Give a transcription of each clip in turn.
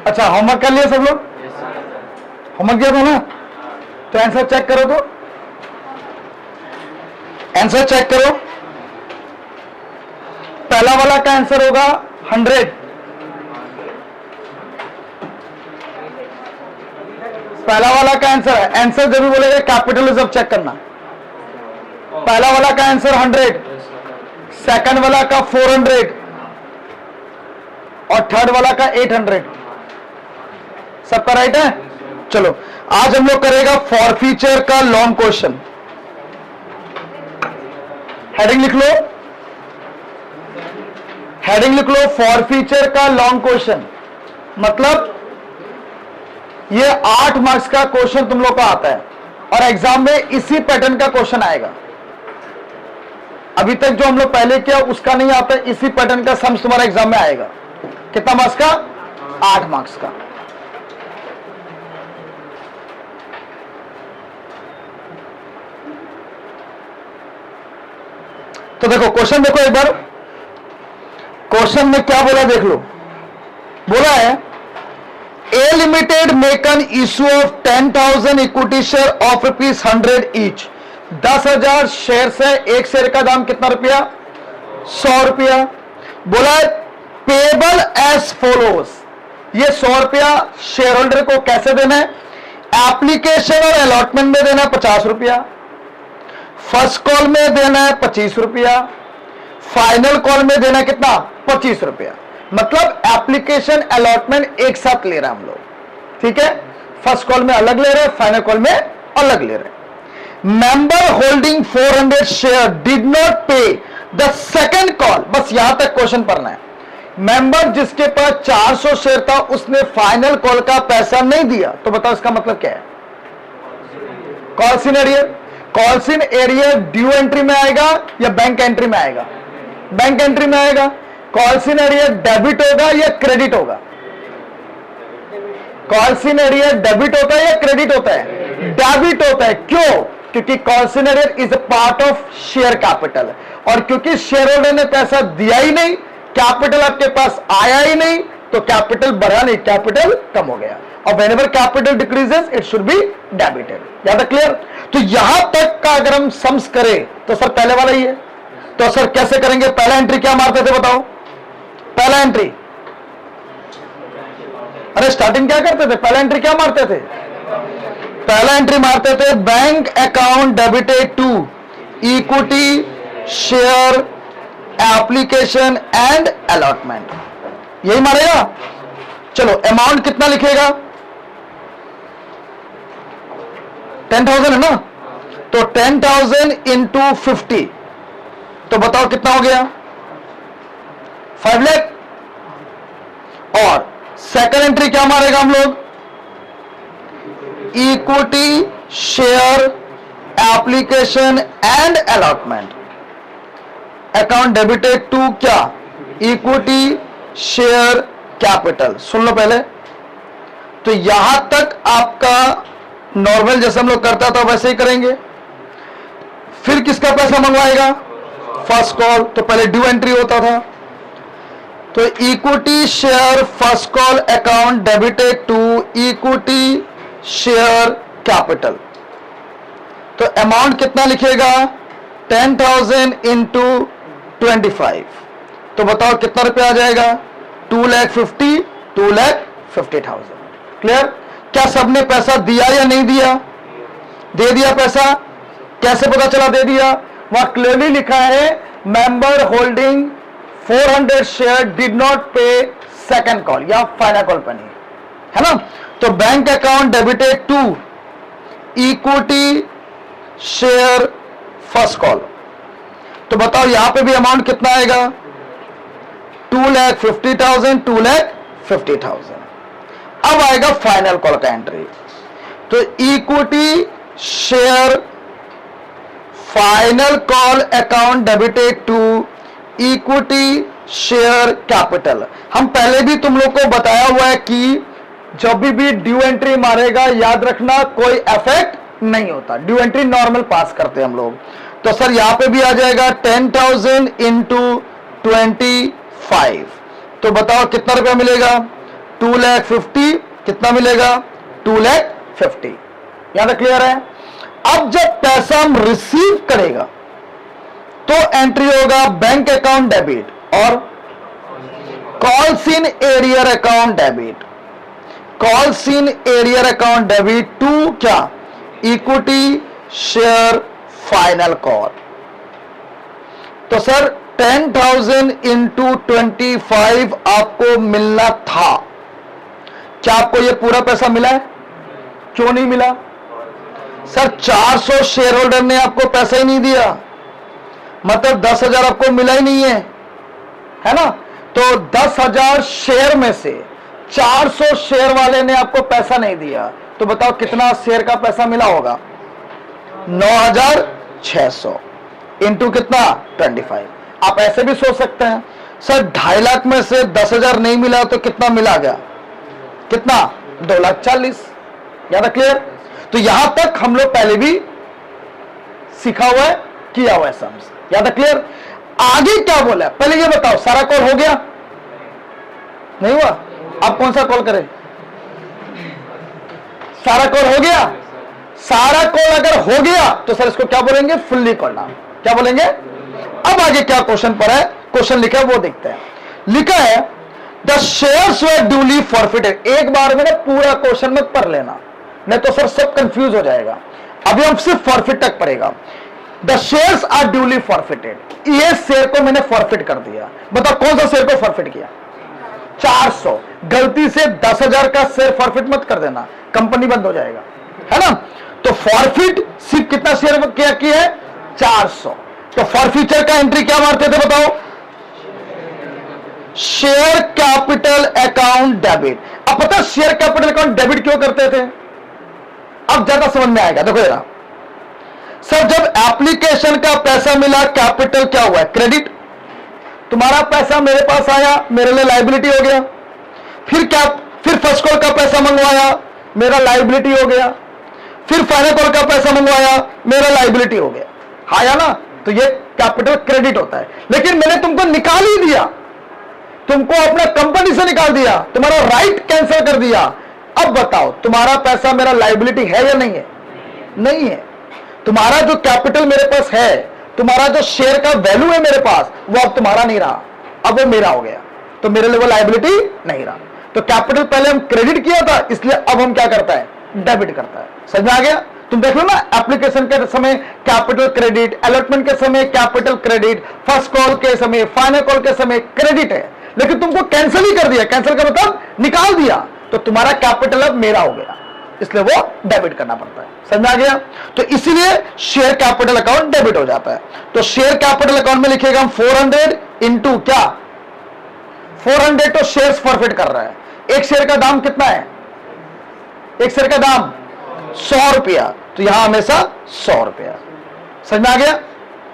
अच्छा, होमवर्क कर लिया सब लोग? होमवर्क किया था ना? तो आंसर चेक करो, तो आंसर चेक करो। पहला वाला का आंसर होगा 100। पहला वाला का आंसर है, आंसर जब भी बोलेगा कैपिटल सब चेक करना। पहला वाला का आंसर 100, सेकंड वाला का 400 और थर्ड वाला का 800। सबका राइट है? चलो आज हम लोग करेगा फॉरफीचर का लॉन्ग क्वेश्चन। हेडिंग लिख लो, हेडिंग लिख लो, फॉरफीचर का लॉन्ग क्वेश्चन। मतलब ये 8 मार्क्स का क्वेश्चन तुम लोग का आता है और एग्जाम में इसी पैटर्न का क्वेश्चन आएगा। अभी तक जो हम लोग पहले किया उसका नहीं आता, इसी पैटर्न का सम्स तुम्हारा एग्जाम में आएगा। कितना मार्क्स का? 8 मार्क्स का। तो देखो क्वेश्चन, देखो एक बार क्वेश्चन में क्या बोला देख लो। बोला है A limited make an issue of 10,000 equity share of ₹100 each. 10,000 share है, एक शेयर का दाम कितना रुपया? 100 रुपया। बोला है पेबल एज फॉलोज, ये 100 रुपया शेयर होल्डर को कैसे देना है? एप्लीकेशन और अलॉटमेंट में देना है 50 रुपया, फर्स्ट कॉल में देना है 25 रुपया, फाइनल कॉल में देना कितना? 25 रुपया। मतलब एप्लीकेशन अलॉटमेंट एक साथ ले रहे हैं हम लोग, ठीक है? फर्स्ट कॉल में अलग ले रहे हैं, फाइनल कॉल में अलग ले रहे हैं। Member holding 400 share did not पे द सेकंड कॉल, बस यहां तक क्वेश्चन पढ़ना है। मेंबर जिसके पास 400 शेयर था उसने फाइनल कॉल का पैसा नहीं दिया, तो बताओ इसका मतलब क्या है? Calls in arrear. Calls in arrear due entry में आएगा या बैंक एंट्री में आएगा? बैंक एंट्री में आएगा। कॉल्स इन एरियर डेबिट होगा या क्रेडिट होगा? कॉल्स इन एरियर डेबिट होता है या क्रेडिट होता है? डेबिट होता है। क्यों? क्योंकि calls in arrear is a part of share capital, और क्योंकि शेयर होल्डर ने पैसा दिया ही नहीं, कैपिटल आपके पास आया ही नहीं, तो कैपिटल बढ़ा नहीं, कैपिटल कम हो गया। और whenever capital decreases it should be debited. याद है? क्लियर? तो यहां तक का अगर हम सम्स करें तो सर पहले वाला ही है। तो सर कैसे करेंगे? पहला एंट्री क्या मारते थे बताओ? पहला एंट्री, अरे स्टार्टिंग क्या करते थे? पहला एंट्री क्या मारते थे? पहला एंट्री मारते थे bank account debited to equity share application and allotment, यही मारेगा। चलो अमाउंट कितना लिखेगा? 10,000 है ना, तो 10,000 इंटू 50, तो बताओ कितना हो गया? 5 लाख। और सेकंड एंट्री क्या मारेगा हम लोग? Equity share application and allotment, account debited to क्या? Equity share capital. सुन लो पहले, तो यहां तक आपका नॉर्मल जैसे हम लोग करता था वैसे ही करेंगे। फिर किसका पैसा मंगवाएगा? फर्स्ट कॉल, तो पहले ड्यू एंट्री होता था, तो equity share first call account debited to equity share capital. तो अमाउंट कितना लिखेगा? 10,000 इंटू 25, तो बताओ कितना रुपया आ जाएगा? 2,50,000। क्लियर? क्या सबने पैसा दिया या नहीं दिया? दे दिया पैसा। कैसे पता चला दे दिया? वहां क्लियरली लिखा है member holding 400 share did not pay second call या फाइनल कॉल पर नहीं, है ना? तो bank account debited to equity share first call, तो बताओ यहां पे भी अमाउंट कितना आएगा? 2,50,000, 2,50,000। अब आएगा फाइनल कॉल का एंट्री, तो equity share final call account debited to equity share capital. हम पहले भी तुम लोग को बताया हुआ है कि जब भी ड्यू एंट्री मारेगा याद रखना कोई इफेक्ट नहीं होता, ड्यू एंट्री नॉर्मल पास करते हैं हम लोग। तो सर यहां पे भी आ जाएगा 10,000 इंटू 25, तो बताओ कितना रुपया मिलेगा? 2,50,000 कितना मिलेगा? 2,50,000। यहां तक क्लियर है? अब जब पैसा हम रिसीव करेगा तो एंट्री होगा बैंक अकाउंट डेबिट और calls in arrear account debit. Calls in arrear account debit to क्या? Equity share final call. तो सर 10,000 इंटू 25 आपको मिलना था, क्या आपको यह पूरा पैसा मिला है? क्यों नहीं मिला? सर 400 शेयर होल्डर ने आपको पैसा ही नहीं दिया, मतलब 10,000 आपको मिला ही नहीं है ना? तो 10,000 शेयर में से 400 शेयर वाले ने आपको पैसा नहीं दिया, तो बताओ कितना शेयर का पैसा मिला होगा? 9,600 इंटू कितना? 25। आप ऐसे भी सोच सकते हैं, सर 2.5 लाख में से 10,000 नहीं मिला तो कितना मिला गया? कितना? 2,40,000। याद है? क्लियर? तो यहां तक हम लोग पहले भी सीखा हुआ है, किया हुआ है सम्स। याद है? क्लियर? आगे क्या बोला? पहले ये बताओ, सारा कॉल हो गया? नहीं हुआ? आप कौन सा कॉल करें? सारा कॉल हो गया? सारा कॉल अगर हो गया तो सर इसको क्या बोलेंगे? फुल्ली कॉल नाम। क्या बोलेंगे? अब आगे क्या क्वेश्चन पर है, क्वेश्चन लिखा है वो देखते हैं। लिखा है the shares were duly forfeited. एक बार में ना पूरा क्वेश्चन मत पढ़ लेना, नहीं तो सर सब कंफ्यूज हो जाएगा। अभी हम सिर्फ फॉरफिट तक पढ़ेगा। The shares are duly forfeited. ये शेयर को मैंने फॉरफिट कर दिया। बताओ कौन सा शेयर को फॉरफिट किया? 400। गलती से 10,000 का शेयर फॉरफिट मत कर देना, कंपनी बंद हो जाएगा, है ना? तो फॉरफिट सिर्फ कितना शेयर क्या किया है? 400। तो फॉरफीचर का एंट्री क्या मारते थे बताओ? Share capital account debit. अब पता शेयर कैपिटल अकाउंट डेबिट क्यों करते थे? अब ज्यादा समझ में आएगा। देखो जरा, सर जब एप्लीकेशन का पैसा मिला, कैपिटल क्या हुआ? क्रेडिट। तुम्हारा पैसा मेरे पास आया, मेरे लिए लायबिलिटी हो गया। फिर फर्स्ट कॉल का पैसा मंगवाया, मेरा लायबिलिटी हो गया। फिर फाइनल कॉल का पैसा मंगवाया, मेरा लायबिलिटी हो गया। आया ना? तो ये कैपिटल क्रेडिट होता है। लेकिन मैंने तुमको निकाल ही दिया, तुमको अपना कंपनी से निकाल दिया, तुम्हारा राइट कैंसिल कर दिया। अब बताओ तुम्हारा पैसा मेरा लायबिलिटी है या नहीं है? नहीं है। तुम्हारा जो कैपिटल मेरे पास है, तुम्हारा जो शेयर का वैल्यू है मेरे पास, वो अब तुम्हारा नहीं रहा, अब वो मेरा हो गया। तो मेरे लिए वो लायबिलिटी नहीं रहा। तो कैपिटल पहले हम क्रेडिट किया था, इसलिए अब हम क्या करता है? डेबिट करता है। समझ में आ गया? तुम देख लो ना, एप्लीकेशन के समय कैपिटल क्रेडिट, अलॉटमेंट के समय कैपिटल क्रेडिट, फर्स्ट कॉल के समय, फाइनल कॉल के समय क्रेडिट है। लेकिन तुमको कैंसिल ही कर दिया। कैंसिल का मतलब निकाल दिया, तो तुम्हारा कैपिटल अब मेरा हो गया, इसलिए वो डेबिट करना पड़ता है। समझ में आ गया? तो इसीलिए शेयर कैपिटल अकाउंट डेबिट हो जाता है। तो शेयर कैपिटल अकाउंट में लिखेगा हम 400 इंटू क्या? 400 तो शेयर्स फॉरफिट कर रहा है। एक शेयर का दाम कितना है? एक शेयर का दाम 100 रुपया, तो यहां हमेशा 100 रुपया। समझ में आ गया?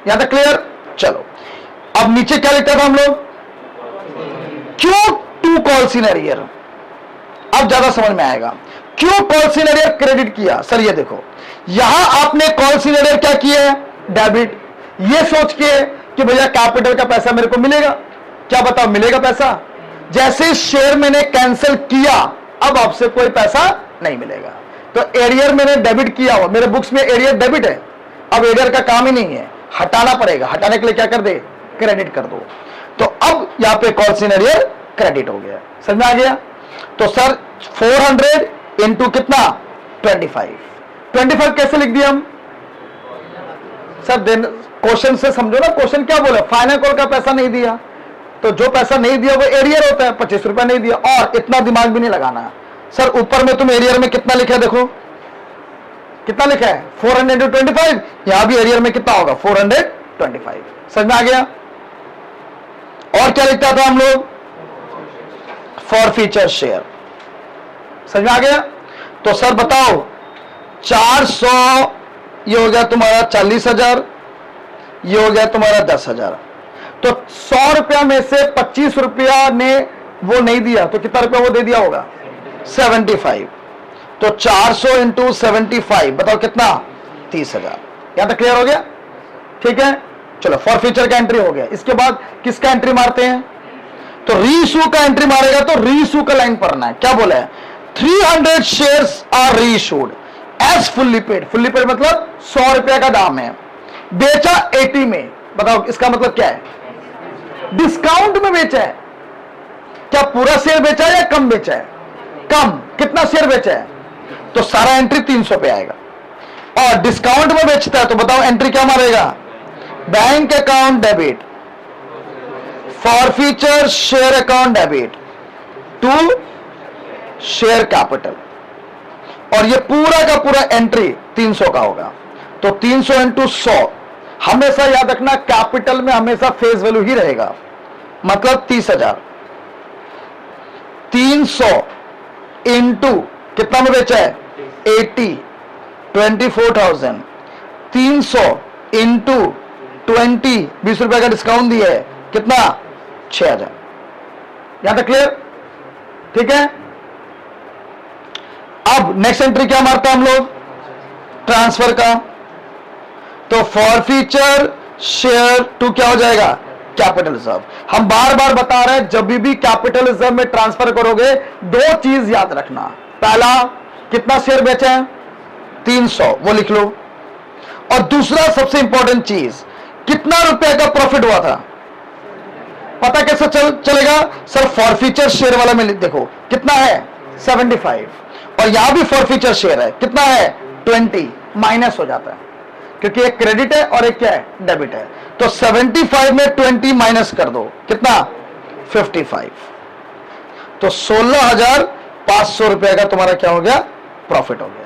यहां तक क्लियर? चलो अब नीचे क्या लिखता था हम लोग? क्यों टू कॉल्स इन एरियर? अब ज्यादा समझ में आएगा। क्यों कॉल्स इन एरियर क्रेडिट किया? सर ये देखो, यहां आपने कॉल्स इन एरियर क्या किया है? डेबिट। ये सोच के कि भैया कैपिटल का पैसा मेरे को मिलेगा। क्या बताओ मिलेगा पैसा? जैसे शेयर मैंने कैंसिल किया, अब आपसे कोई पैसा नहीं मिलेगा। तो एरियर मैंने डेबिट किया हुआ, मेरे बुक्स में एरियर डेबिट है। अब एरियर का काम ही नहीं है, हटाना पड़ेगा। हटाने के लिए क्या कर दे? क्रेडिट कर दो। तो अब यहां पे कॉल्स इन एरियर क्रेडिट हो गया। समझ में आ गया? तो सर 400 इंटू कितना? 25। 25 कैसे लिख दिया हम? सर देन क्वेश्चन से समझो ना, क्वेश्चन क्या बोला? फाइनल कॉल का पैसा नहीं दिया, तो जो पैसा नहीं दिया वो एरियर होता है। 25 रुपया नहीं दिया, और इतना दिमाग भी नहीं लगाना है। सर ऊपर में तुम एरियर में कितना लिखा है? देखो कितना लिखा है? 400 इंटू 25। यहां भी एरियर में कितना होगा? 425। समझ में आ गया? और क्या लिखता था हम लोग? Forfeiture share. समझ में आ गया? तो सर बताओ 400 ये हो गया तुम्हारा 40,000, ये हो गया तुम्हारा 10,000। तो 100 रुपया में से 25 रुपया ने वो नहीं दिया, तो कितना रुपया वो दे दिया होगा? 75। तो 400 इंटू 75 बताओ कितना? 30,000। यहां तक क्लियर हो गया? ठीक है, चलो फॉरफीचर का एंट्री हो गया। इसके बाद किसका एंट्री मारते हैं? तो रीइश्यू का एंट्री मारेगा तो रीइश्यू का लाइन पढ़ना है। क्या बोला है? 300 shares are reissued as fully paid. Fully paid मतलब 100 रुपया का दाम है, बेचा 80 में। बताओ इसका मतलब क्या है? डिस्काउंट में बेचा है। क्या पूरा शेयर बेचा है या कम बेचा है? कम। कितना शेयर बेचा है? तो सारा एंट्री 300 पे आएगा। और डिस्काउंट में बेचता है तो बताओ एंट्री क्या मारेगा? Bank account debit, forfeiture share account debit to share capital. और ये पूरा का पूरा एंट्री 300 का होगा। तो 300 इंटू 100, हमेशा याद रखना कैपिटल में हमेशा फेस वैल्यू ही रहेगा, मतलब 30,000। 300 इंटू कितना में बेचा है? 80, 24,000। 300 इंटू 20, 20 रुपए का डिस्काउंट दिया है, कितना? 6,000। यहां तक क्लियर? ठीक है। अब नेक्स्ट एंट्री क्या मारता हम लोग? ट्रांसफर का। तो फॉरफीचर शेयर टू क्या हो जाएगा? Capital reserve. हम बार बार बता रहे हैं जब भी कैपिटल रिजर्व में ट्रांसफर करोगे दो चीज याद रखना। पहला, कितना शेयर बेचा है? 300, वो लिख लो। और दूसरा सबसे इंपॉर्टेंट चीज, कितना रुपए का प्रॉफिट हुआ था? पता कैसे चलेगा? सर फॉरफीचर शेयर वाला में देखो कितना है? 75। और यहां भी फॉरफीचर शेयर है, कितना है? 20। माइनस हो जाता है क्योंकि एक क्रेडिट है और एक क्या है? डेबिट है। तो 75 में 20 माइनस कर दो, कितना? 55। तो 16,500 रुपए का तुम्हारा क्या हो गया? प्रॉफिट हो गया।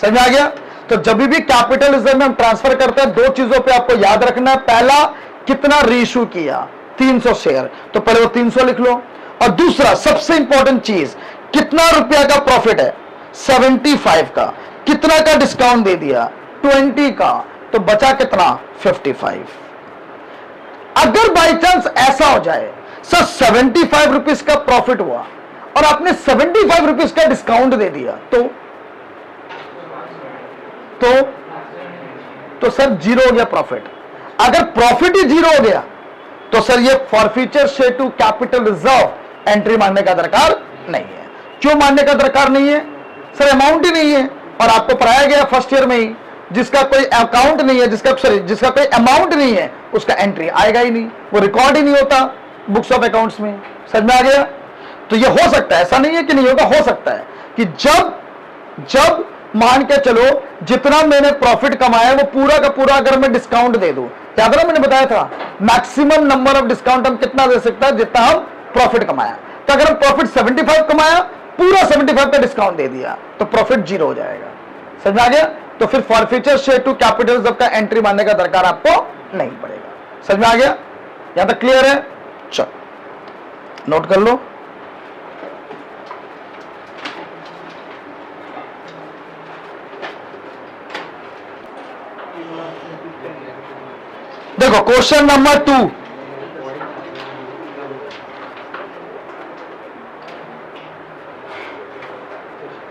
समझ में आ गया? तो जब भी कैपिटल रिजर्व में हम ट्रांसफर करते हैं दो चीजों पे आपको याद रखना है। पहला, कितना रीइश्यू किया? 300 शेयर, तो पहले वो 300 लिख लो। और दूसरा सबसे इंपॉर्टेंट चीज, कितना रुपया का प्रॉफिट है? 75 का। कितना का डिस्काउंट दे दिया? 20 का। तो बचा कितना? 55। अगर बाई चांस ऐसा हो जाए सर 75 रुपीज का प्रॉफिट हुआ और आपने 75 रुपीज का डिस्काउंट दे दिया तो सर जीरो हो गया प्रॉफिट। अगर प्रॉफिट ही जीरो हो गया तो सर ये forfeiture share to capital reserve entry मानने का दरकार नहीं है। क्यों मानने का दरकार नहीं है? सर अमाउंट ही नहीं है और आपको पढ़ाया गया फर्स्ट ईयर में ही, जिसका कोई अकाउंट नहीं है, जिसका कोई अमाउंट नहीं है उसका एंट्री आएगा ही नहीं, वो रिकॉर्ड ही नहीं होता बुक्स ऑफ अकाउंट्स में। समझ में आ गया? तो ये हो सकता है, ऐसा नहीं है कि नहीं होगा, हो सकता है कि जब मान के चलो जितना मैंने प्रॉफिट कमाया वो पूरा का पूरा अगर मैं डिस्काउंट दे दूं, याद ना मैंने बताया था मैक्सिमम नंबर ऑफ डिस्काउंट हम कितना दे सकता है? जितना हम प्रॉफिट कमाया। तो अगर हम प्रॉफिट 75 कमाया, पूरा 75 का डिस्काउंट दे दिया तो प्रॉफिट जीरो हो जाएगा। समझ आ गया? तो फिर forfeiture share to capital reserve का एंट्री मानने का दरकार आपको नहीं पड़ेगा। समझ में आ गया? यहां तक क्लियर है? चलो नोट कर लो। देखो क्वेश्चन नंबर 2,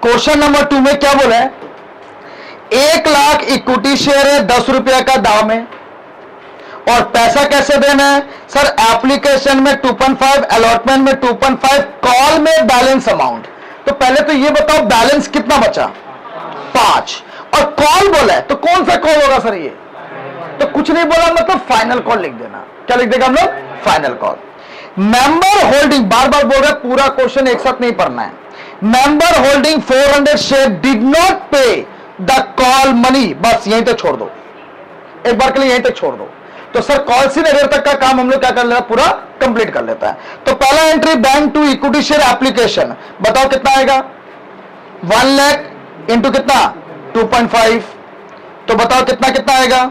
क्वेश्चन नंबर 2 में क्या बोला है? 1 लाख इक्विटी शेयर है, 10 रुपया का दाम है और पैसा कैसे देना है? सर एप्लीकेशन में 2.5, अलॉटमेंट में 2.5, कॉल में बैलेंस अमाउंट। तो पहले तो ये बताओ बैलेंस कितना बचा? 5। और कॉल बोला है तो कौन सा कॉल होगा सर? ये तो कुछ नहीं बोला, मतलब फाइनल कॉल लिख देना। क्या लिख देगा हम लोग? Final call. मेंबर होल्डिंग, बार बार बोल रहे पूरा क्वेश्चन एक साथ नहीं पढ़ना है। Member holding 400 share did not पे द कॉल मनी, बस यहीं तक छोड़ दो, एक बार के लिए यहीं तक छोड़ दो। तो सर कॉल सिनेरियो तक का काम हम लोग क्या कर लेता है? पूरा कंप्लीट कर लेता है। तो पहला entry bank to equity share application, बताओ कितना आएगा? 1 लाख इंटू कितना? 2.5। तो बताओ कितना कितना आएगा?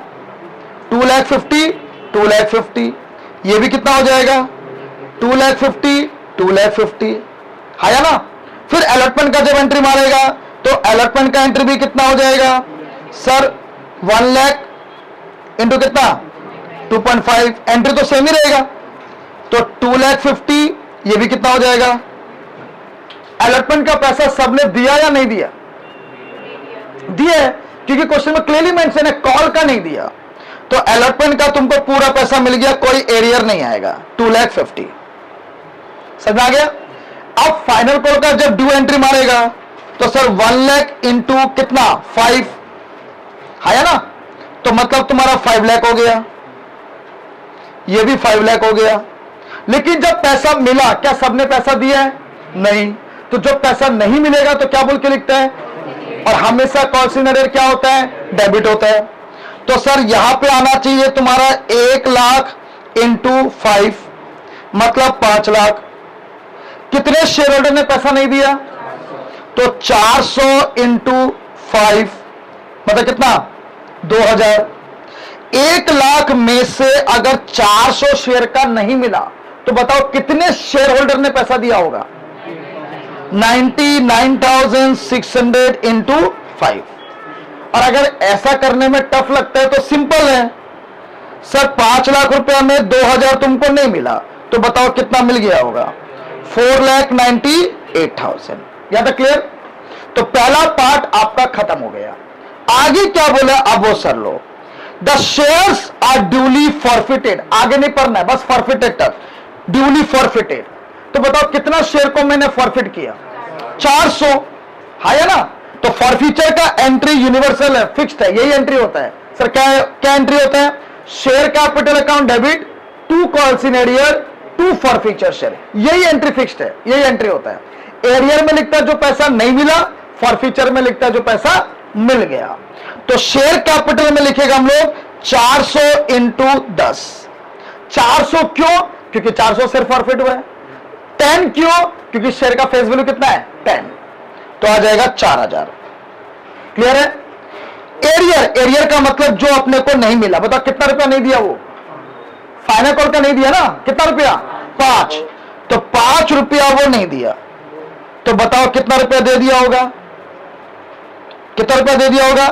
2,50,000, 2,50,000। ये भी कितना हो जाएगा? 2,50,000, 2,50,000 है ना? फिर अलॉटमेंट का जब एंट्री मारेगा तो अलॉटमेंट का एंट्री भी कितना हो जाएगा? सर 1 लाख इंटू कितना? 2.5, एंट्री तो सेम ही रहेगा। तो 2,50,000, ये भी कितना हो जाएगा? अलॉटमेंट का पैसा सबने दिया या नहीं दिया? दिया है, क्योंकि क्वेश्चन में क्लियरली मेंशन है, कॉल का नहीं दिया। तो अलॉटमेंट का तुमको पूरा पैसा मिल गया, कोई एरियर नहीं आएगा। 2,50,000 समझ आ गया? अब फाइनल कॉल का जब ड्यू एंट्री मारेगा तो सर 1 लाख इंटू कितना 5 है ना, तो मतलब तुम्हारा 5 लाख हो गया, ये भी 5 लाख हो गया। लेकिन जब पैसा मिला क्या सबने पैसा दिया है? नहीं। तो जब पैसा नहीं मिलेगा तो क्या बोल के लिखता है? और हमेशा कॉन्सिनर क्या होता है? डेबिट होता है। तो सर यहां पे आना चाहिए तुम्हारा 1 लाख इंटू 5 मतलब 5 लाख। कितने शेयर होल्डर ने पैसा नहीं दिया? तो 400 इंटू 5 मतलब कितना 2000। 1 लाख में से अगर 400 शेयर का नहीं मिला तो बताओ कितने शेयर होल्डर ने पैसा दिया होगा? 99,600 इंटू 5। और अगर ऐसा करने में टफ लगता है तो सिंपल है सर, 5 लाख रुपया में 2000 तुमको नहीं मिला तो बताओ कितना मिल गया होगा? 4,98,000। याद है? क्लियर? तो पहला पार्ट आपका खत्म हो गया। आगे क्या बोला अब वो सर लो, the shares are duly forfeited. आगे नहीं पढ़ना है, बस फॉरफिटेड तक, ड्यूली फॉरफिटेड। तो बताओ कितना शेयर को मैंने फॉरफिट किया? 400 है ना। तो फॉरफीचर का एंट्री यूनिवर्सल है, फिक्स्ड है, यही एंट्री होता है सर। क्या एंट्री होता है? Share capital account debit to calls in arrear to forfeiture share, यही एंट्री फिक्स्ड है, यही एंट्री होता है। एरियर में लिखता है जो पैसा नहीं मिला, फॉरफीचर में लिखता है जो पैसा मिल गया। तो शेयर कैपिटल में लिखेगा हम लोग 400 इंटू 10। 400 क्यों? क्योंकि 400 शेयर फॉरफिट हुआ है। 10 क्यों? क्योंकि शेयर का फेस वैल्यू कितना है? 10। तो आ जाएगा 4000। क्लियर है? एरियर का मतलब जो अपने को नहीं मिला। बताओ कितना रुपया नहीं दिया? वो फाइनल कॉल का नहीं दिया ना। कितना रुपया? 5। तो 5 रुपया वो नहीं दिया, तो बताओ कितना रुपया दे दिया होगा? कितना रुपया दे दिया होगा?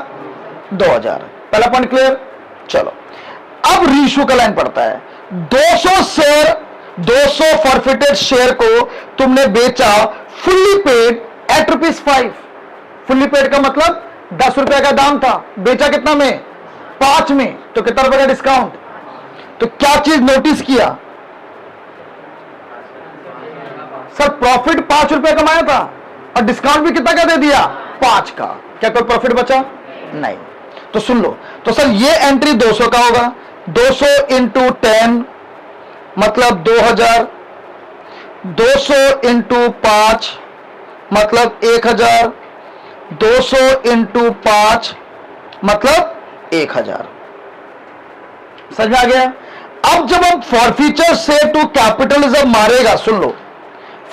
2000। पहला पॉइंट क्लियर? चलो अब रीइश्यू का लाइन पड़ता है। 200 शेयर, 200 फॉरफिटेड शेयर को तुमने बेचा fully paid at ₹5। Fully paid का मतलब 10 रुपए का दाम था, बेचा कितना में? 5 में। तो कितना रुपए का डिस्काउंट? तो क्या चीज नोटिस किया सर? प्रॉफिट 5 रुपए कमाया था और डिस्काउंट भी कितना का दे दिया? 5 का। क्या कोई प्रॉफिट बचा? नहीं। तो सुन लो, तो सर ये एंट्री 200 का होगा। 200 इंटू 10 मतलब 2000। 200 इंटू 5 मतलब 1000। 200 इंटू 5 मतलब 1000। समझ में आ गया? अब जब हम फॉरफीचर शेयर टू कैपिटलिज्म मारेगा, सुन लो,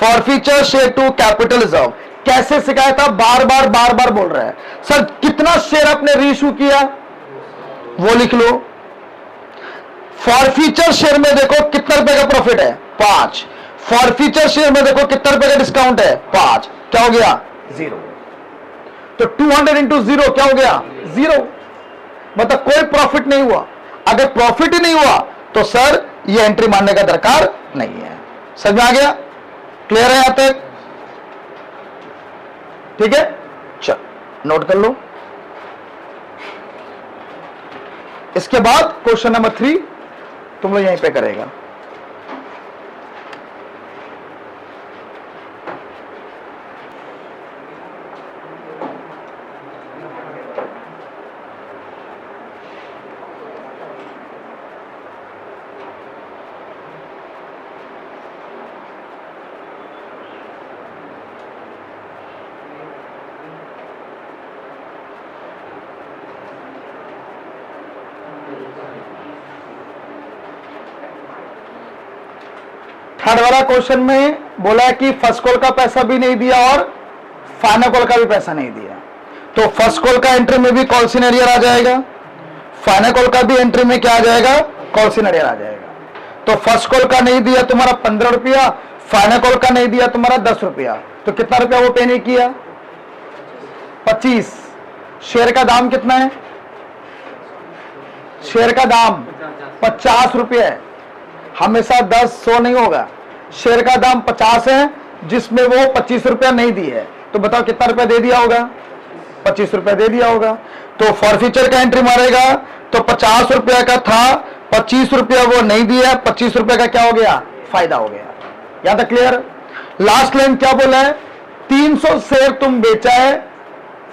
फॉरफीचर शेयर टू कैपिटलिज्म कैसे सिखाया था? बार बार बोल रहा है सर। कितना शेयर आपने रीइश्यू किया वो लिख लो। फॉरफीचर शेयर में देखो कितना रुपए का प्रॉफिट है? 5। फॉरफीचर शेयर में देखो कितना रुपए का डिस्काउंट है? 5। क्या हो गया? 0। तो 200 इंटू 0 क्या हो गया? 0। मतलब कोई प्रॉफिट नहीं हुआ। अगर प्रॉफिट ही नहीं हुआ तो सर ये एंट्री मानने का दरकार नहीं है। समझ में आ गया? क्लियर है यहां तक? ठीक है, चल नोट कर लो। इसके बाद क्वेश्चन नंबर 3 तुम लोग यहीं पे करेगा। थर्ड वाला क्वेश्चन में बोला कि फर्स्ट कॉल का पैसा भी नहीं दिया और फाइनल कॉल का भी पैसा नहीं दिया। तो फर्स्ट कॉल का एंट्री में भी कॉल सिनेरियर आ जाएगा, फाइनल कॉल का भी एंट्री में क्या आ जाएगा? कॉल सिनेरियर आ जाएगा। तो फर्स्ट कॉल का नहीं दिया तुम्हारा 15 रुपया, फाइनल कॉल का नहीं दिया तुम्हारा 10 रुपया। तो कितना रुपया वो पे नहीं किया? 25। शेयर का दाम कितना है? शेयर का दाम 50 रुपये है। हमेशा 10 100 नहीं होगा। शेयर का दाम 50 है जिसमें वो 25 रुपया नहीं दी है। तो बताओ कितना रुपया दे दिया होगा? 25 रुपया दे दिया होगा। तो फॉरफीचर का एंट्री मारेगा तो 50 रुपया का था, 25 रुपया वो नहीं दिया, 25 रुपया का क्या हो गया? फायदा हो गया। यहां तक क्लियर? लास्ट लाइन क्या बोला है? 300 शेयर तुम बेचा है,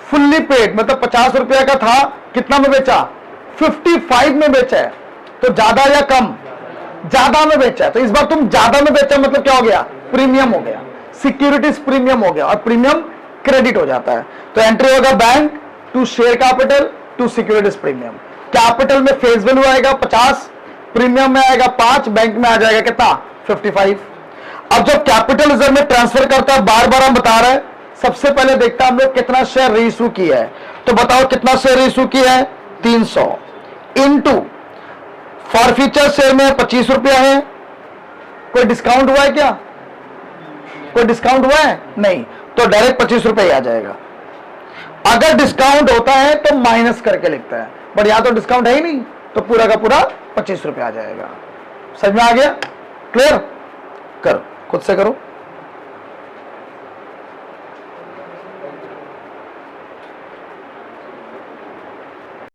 फुल्ली पेड, मतलब 50 रुपया का था, कितना में बेचा? 55 में बेचा है। तो ज्यादा या कम? ज्यादा में बेचा है। तो इस बार तुम ज्यादा में बेचा, मतलब क्या हो गया? प्रीमियम हो गया, सिक्योरिटीज प्रीमियम हो गया, और प्रीमियम क्रेडिट हो जाता है। तो एंट्री होगा bank to share capital to securities premium. Capital में फेस वैल्यू आएगा 50, प्रीमियम में आएगा 5, बैंक में आ जाएगा कितना? 55। अब जब कैपिटल रिजर्व में ट्रांसफर करता है, बार बार हम बता रहे हैं, सबसे पहले देखता है हम लोग कितना शेयर रीइश्यू किया है। तो बताओ कितना शेयर रीइश्यू किया है? 300 इनटू फॉरफीचर शेयर में 25 रुपया है। कोई डिस्काउंट हुआ है क्या? कोई डिस्काउंट हुआ है? नहीं, तो डायरेक्ट 25 रुपये ही आ जाएगा। अगर डिस्काउंट होता है तो माइनस करके लिखता है, बट यहां तो डिस्काउंट है ही नहीं, तो पूरा का पूरा 25 रुपये आ जाएगा। समझ में आ गया? क्लियर? करो, खुद से करो।